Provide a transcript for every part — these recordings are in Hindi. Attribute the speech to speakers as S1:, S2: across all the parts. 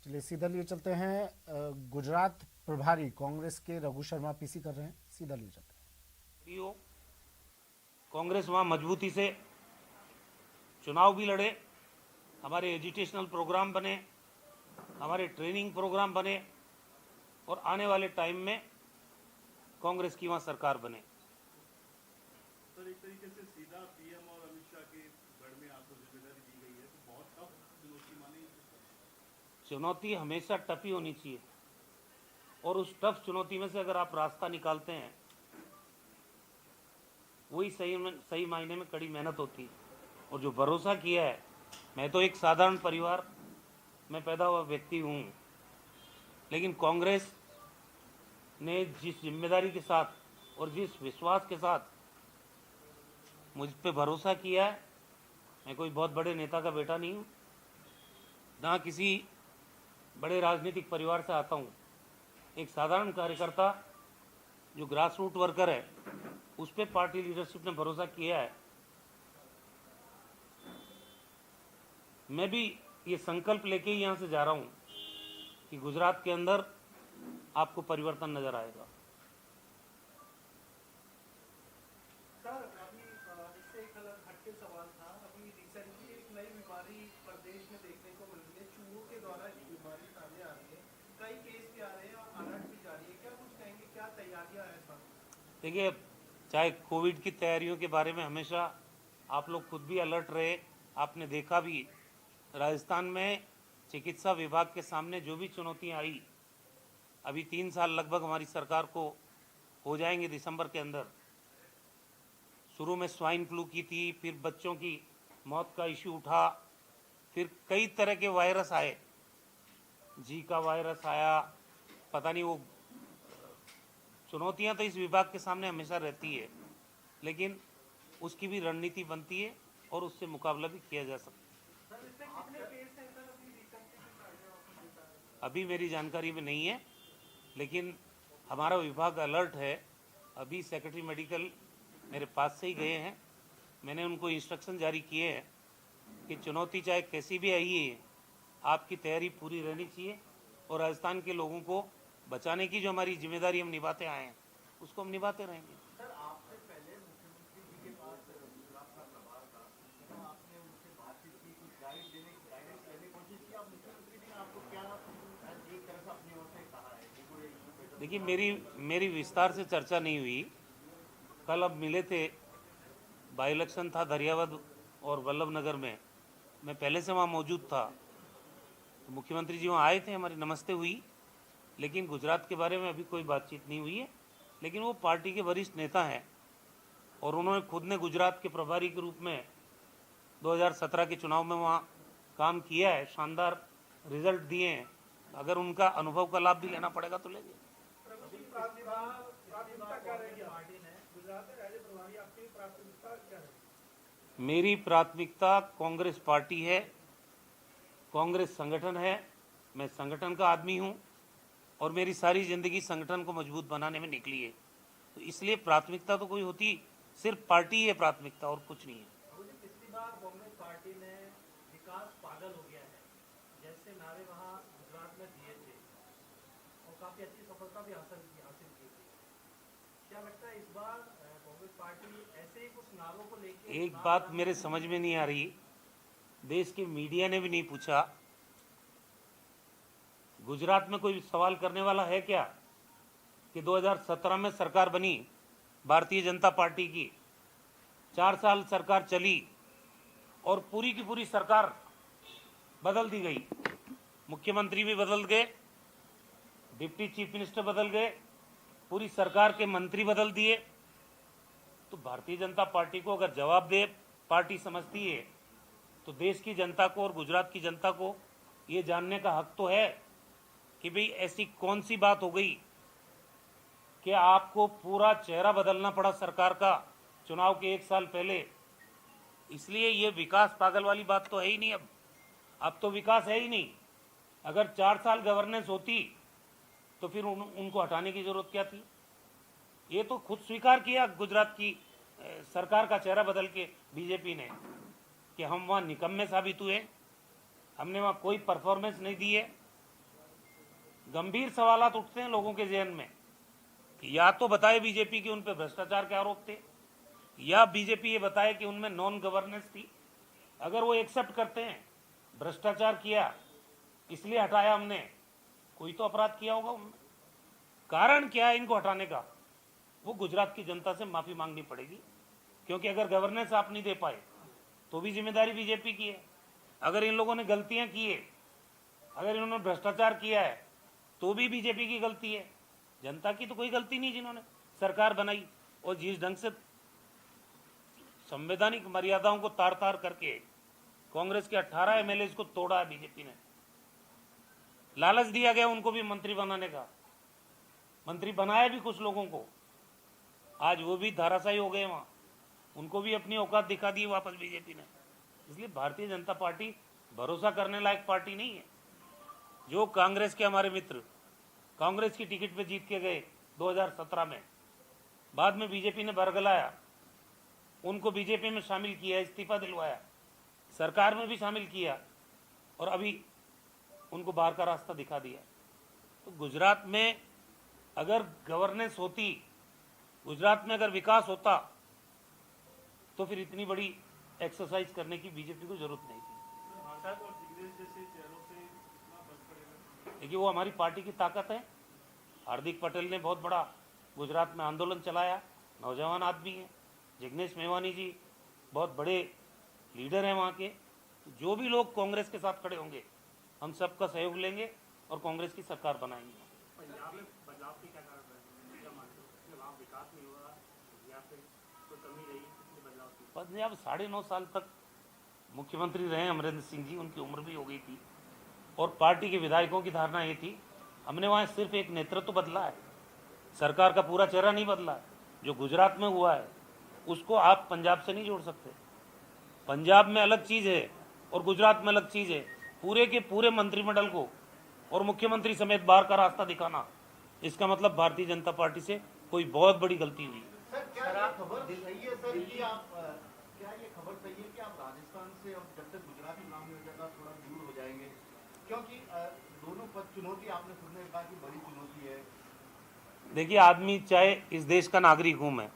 S1: चलिए सीधा लिए चलते हैं। गुजरात प्रभारी कांग्रेस के रघु शर्मा पीसी कर रहे हैं, सीधा लिए चलते
S2: हो, कांग्रेस वहाँ मजबूती से चुनाव भी लड़े, हमारे एजुकेशनल प्रोग्राम बने, हमारे ट्रेनिंग प्रोग्राम बने और आने वाले टाइम में कांग्रेस की वहाँ सरकार बने।
S3: सर, एक तरीके से सीधा पीएम और अमित शाह के गढ़ में आपको जिम्मेदारी दी गई है, तो बहुत टफ चुनौती मानी।
S2: चुनौती हमेशा टफ ही होनी चाहिए और उस टफ चुनौती में से अगर आप रास्ता निकालते हैं वही सही मायने में कड़ी मेहनत होती है। और जो भरोसा किया है, मैं तो एक साधारण परिवार में पैदा हुआ व्यक्ति हूँ, लेकिन कांग्रेस ने जिस जिम्मेदारी के साथ और जिस विश्वास के साथ मुझ पे भरोसा किया है, मैं कोई बहुत बड़े नेता का बेटा नहीं हूँ, ना किसी बड़े राजनीतिक परिवार से आता हूँ। एक साधारण कार्यकर्ता जो ग्रास रूट वर्कर है, उस पर पार्टी लीडरशिप ने भरोसा किया है। मैं भी ये संकल्प लेके ही यहाँ से जा रहा हूँ कि गुजरात के अंदर आपको परिवर्तन नजर आएगा।
S4: सर, अभी इससे एक अलग हटके सवाल था। अभी रिसेंटली एक नई बीमारी प्रदेश में देखने को मिल रही है, चूहों के द्वारा ये बीमारी सामने आ रही है, कई केस भी आ रहे हैं और अलर्ट भी जारी है। क्या कुछ कहेंगे, क्या तैयारियां हैं सर?
S2: देखिए, चाहे कोविड की तैयारियों के बारे में हमेशा आप लोग खुद भी अलर्ट रहे। आपने देखा भी, राजस्थान में चिकित्सा विभाग के सामने जो भी चुनौतियां आई, अभी 3 साल लगभग हमारी सरकार को हो जाएंगे दिसंबर के अंदर। शुरू में स्वाइन फ्लू की थी, फिर बच्चों की मौत का इश्यू उठा, फिर कई तरह के वायरस आए, जीका वायरस आया, पता नहीं वो चुनौतियां तो इस विभाग के सामने हमेशा रहती है, लेकिन उसकी भी रणनीति बनती है और उससे मुकाबला भी किया जा सकता है। अभी मेरी जानकारी में नहीं है, लेकिन हमारा विभाग अलर्ट है। अभी सेक्रेटरी मेडिकल मेरे पास से ही गए हैं, मैंने उनको इंस्ट्रक्शन जारी किए हैं कि चुनौती चाहे कैसी भी आई है, आपकी तैयारी पूरी रहनी चाहिए और राजस्थान के लोगों को बचाने की जो हमारी जिम्मेदारी हम निभाते आए हैं, उसको हम निभाते रहेंगे।
S4: सर, आपसे पहले मुख्यमंत्री जी के पास गुजरात का प्रभार था, तो आपने उनसे बातचीत की, कुछ गाइडेंस लेने की कोशिश की? आप मुख्यमंत्री जी ने आपको क्या एक तरह से अपनी ओर से कहा है?
S2: देखिए, मेरी विस्तार से चर्चा नहीं हुई। कल अब मिले थे, बाई इलेक्शन था दरियावद और वल्लभ नगर में, मैं पहले से वहाँ मौजूद था, तो मुख्यमंत्री जी वहाँ आए थे, हमारी नमस्ते हुई, लेकिन गुजरात के बारे में अभी कोई बातचीत नहीं हुई है। लेकिन वो पार्टी के वरिष्ठ नेता हैं और उन्होंने खुद ने गुजरात के प्रभारी के रूप में 2017 के चुनाव में वहाँ काम किया है, शानदार रिजल्ट दिए हैं। अगर उनका अनुभव का लाभ भी लेना पड़ेगा तो लेंगे। मेरी प्राथमिकता कांग्रेस पार्टी है, कांग्रेस संगठन है, मैं संगठन का आदमी हूं और मेरी सारी जिंदगी संगठन को मजबूत बनाने में निकली है, तो इसलिए प्राथमिकता तो कोई होती, सिर्फ पार्टी है प्राथमिकता और कुछ नहीं है।
S4: पिछली बार कांग्रेस पार्टी ने विकास पागल हो गया है जैसे नारे वहाँ गुजरात में दिए थे और काफी अच्छी सफलता भी हासिल की थी। क्या लगता है इस बार कांग्रेस पार्टी ऐसे ही कुछ नारों को लेकर?
S2: एक बात मेरे समझ में नहीं आ रही, देश के मीडिया ने भी नहीं पूछा, गुजरात में कोई सवाल करने वाला है क्या कि 2017 में सरकार बनी भारतीय जनता पार्टी की, 4 साल सरकार चली और पूरी की पूरी सरकार बदल दी गई, मुख्यमंत्री भी बदल गए, डिप्टी चीफ मिनिस्टर बदल गए, पूरी सरकार के मंत्री बदल दिए। तो भारतीय जनता पार्टी को अगर जवाब दे पार्टी समझती है, तो देश की जनता को और गुजरात की जनता को ये जानने का हक तो है कि भाई ऐसी कौन सी बात हो गई कि आपको पूरा चेहरा बदलना पड़ा सरकार का चुनाव के 1 साल पहले। इसलिए ये विकास पागल वाली बात तो है ही नहीं। अब तो विकास है ही नहीं। अगर 4 साल गवर्नेंस होती तो फिर उनको हटाने की जरूरत क्या थी? ये तो खुद स्वीकार किया गुजरात की सरकार का चेहरा बदल के बीजेपी ने कि हम वहाँ निकम्मे साबित हुए, हमने वहाँ कोई परफॉर्मेंस नहीं दी है, गंभीर सवालात उठते हैं लोगों के जहन में कि या तो बताए बीजेपी कि उन पे भ्रष्टाचार के आरोप थे, या बीजेपी ये बताए कि उनमें नॉन गवर्नेंस थी। अगर वो एक्सेप्ट करते हैं भ्रष्टाचार किया इसलिए हटाया हमने, कोई तो अपराध किया होगा उन्होंने। कारण क्या है इनको हटाने का, वो गुजरात की जनता से माफी मांगनी पड़ेगी, क्योंकि अगर गवर्नेंस आप नहीं दे पाए तो भी जिम्मेदारी बीजेपी की है। अगर इन लोगों ने गलतियां की है, अगर इन्होंने भ्रष्टाचार किया है तो भी बीजेपी की गलती है। जनता की तो कोई गलती नहीं जिन्होंने सरकार बनाई, और जिस ढंग से संवैधानिक मर्यादाओं को तार तार करके कांग्रेस के 18 एमएलए को तोड़ा है बीजेपी ने। लालच दिया गया उनको भी मंत्री बनाने का, मंत्री बनाया भी कुछ लोगों को, आज वो भी धाराशायी हो गए, वहां उनको भी अपनी औकात दिखा दी वापस बीजेपी ने। इसलिए भारतीय जनता पार्टी भरोसा करने लायक पार्टी नहीं है। जो कांग्रेस के हमारे मित्र कांग्रेस की टिकट पे जीत के गए 2017 में, बाद में बीजेपी ने बरगलाया, उनको बीजेपी में शामिल किया, इस्तीफा दिलवाया, सरकार में भी शामिल किया, और अभी उनको बाहर का रास्ता दिखा दिया। तो गुजरात में अगर गवर्नेंस होती, गुजरात में अगर विकास होता, तो फिर इतनी बड़ी एक्सरसाइज करने की बीजेपी को जरूरत नहीं थी।
S3: आजाद और जिग्नेश जैसे चेहरों से कितना फर्क पड़ेगा?
S2: देखिए, वो हमारी पार्टी की ताकत है। हार्दिक पटेल ने बहुत बड़ा गुजरात में आंदोलन चलाया, नौजवान आदमी है। जिग्नेश मेवानी जी बहुत बड़े लीडर हैं वहाँ के। जो भी लोग कांग्रेस के साथ खड़े होंगे, हम सबका सहयोग लेंगे और कांग्रेस की सरकार बनाएंगे।
S4: पंजाब में बदलाव के क्या कारण है? क्या मानते हो कि वहाँ विकास नहीं हुआ या फिर कोई कमी रही इसलिए बदलाव की?
S2: पंजाब 9.5 साल तक मुख्यमंत्री रहे अमरिंदर सिंह जी, उनकी उम्र भी हो गई थी, और पार्टी के विधायकों की धारणा ये थी हमने वहाँ सिर्फ एक नेतृत्व बदला है, सरकार का पूरा चेहरा नहीं बदला। जो गुजरात में हुआ है उसको आप पंजाब से नहीं जोड़ सकते। पंजाब में अलग चीज़ है और गुजरात में अलग चीज़ है। पूरे के पूरे मंत्रिमंडल को और मुख्यमंत्री समेत बाहर का रास्ता दिखाना, इसका मतलब भारतीय जनता पार्टी से कोई बहुत बड़ी गलती हुई।
S5: सर, क्या ये खबर सही है सर कि आप क्या ये खबर सही है कि आप राजस्थान से अब जब तक गुजरात चुनाव नहीं हो जाएगा थोड़ा दूर हो जाएंगे, क्योंकि दोनों पद चुनौती आपने खुद ने कहा कि बड़ी चुनौती है।
S2: देखिए, आदमी चाहे इस देश का नागरिक हूं, मैं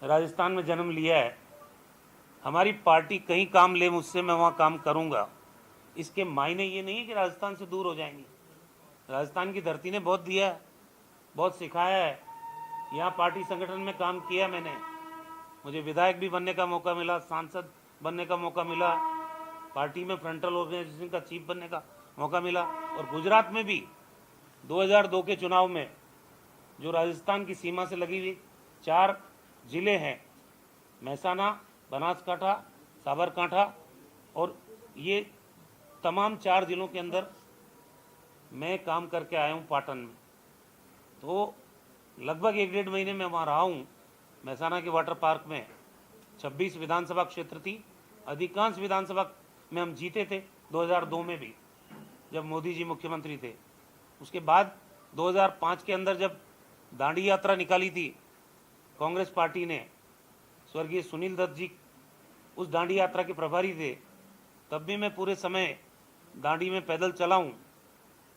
S2: राजस्थान में जन्म लिया है, हमारी पार्टी कहीं काम ले मुझसे, मैं वहाँ काम करूँगा। इसके मायने ये नहीं है कि राजस्थान से दूर हो जाएंगे। राजस्थान की धरती ने बहुत दिया है, बहुत सिखाया है, यहाँ पार्टी संगठन में काम किया मैंने, मुझे विधायक भी बनने का मौका मिला, सांसद बनने का मौका मिला, पार्टी में फ्रंटल ऑर्गेनाइजेशन का चीफ बनने का मौका मिला। और गुजरात में भी 2002 के चुनाव में जो राजस्थान की सीमा से लगी हुई 4 जिले हैं, महसाना, बनासकांठा, साबरकांठा, और ये तमाम 4 जिलों के अंदर मैं काम करके आया हूँ पाटन में। तो लगभग 1-1.5 महीने में वहाँ रहा हूँ। महसाना के वाटर पार्क में 26 विधानसभा क्षेत्र थी, अधिकांश विधानसभा में हम जीते थे 2002 में भी, जब मोदी जी मुख्यमंत्री थे। उसके बाद 2005 के अंदर जब दांडी यात्रा निकाली थी कांग्रेस पार्टी ने, स्वर्गीय सुनील दत्त जी उस दांडी यात्रा के प्रभारी थे, तब भी मैं पूरे समय दांडी में पैदल चला हूँ।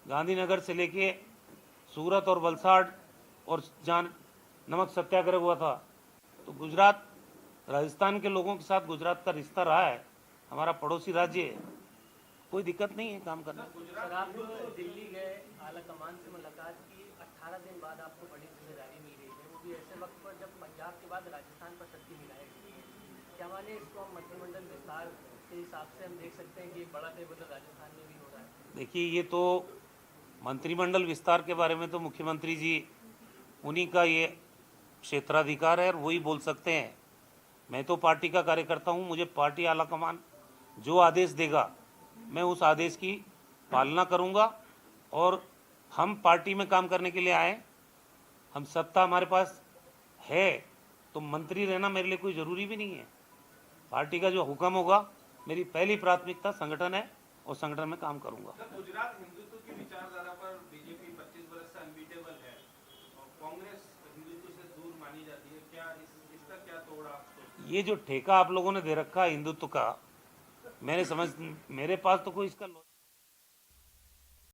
S2: गांधीनगर से लेके सूरत और वलसाड़, और जहाँ नमक सत्याग्रह हुआ था। तो गुजरात, राजस्थान के लोगों के साथ गुजरात का रिश्ता रहा है, हमारा पड़ोसी राज्य है, कोई दिक्कत नहीं है काम करना।
S4: सर, आप दिल्ली गए, आला कमान से मुलाकात की, 18 दिन बाद आपको बड़ी जिम्मेदारी मिल गई है, वो भी ऐसे वक्त पर जब पंजाब के बाद राजस्थान पर शक्ति मिलाई गई है। क्या माने इसको हम मंत्रिमंडल विस्तार के हिसाब से हम देख सकते हैं कि एक बड़ा फेरबदल राजस्थान में भी हो रहा है?
S2: देखिए, ये तो मंत्रिमंडल विस्तार के बारे में तो मुख्यमंत्री जी, उन्हीं का ये क्षेत्राधिकार है और वही बोल सकते हैं। मैं तो पार्टी का कार्यकर्ता हूँ, मुझे पार्टी आलाकमान जो आदेश देगा मैं उस आदेश की पालना करूँगा। और हम पार्टी में काम करने के लिए आए, हम सत्ता हमारे पास है, तो मंत्री रहना मेरे लिए कोई ज़रूरी भी नहीं है। पार्टी का जो हुक्म होगा, मेरी पहली प्राथमिकता संगठन है और संगठन में काम करूँगा।
S6: गुजरात हिंदुत्व की विचारधारा पर बीजेपी 25 वर्ष से अनबीटेबल है और कांग्रेस हिंदुत्व से दूर मानी जाती है, क्या इसका क्या तोड़ा?
S2: ये जो ठेका आप लोगों ने दे रखा है हिंदुत्व का, मेरे पास तो कोई इसका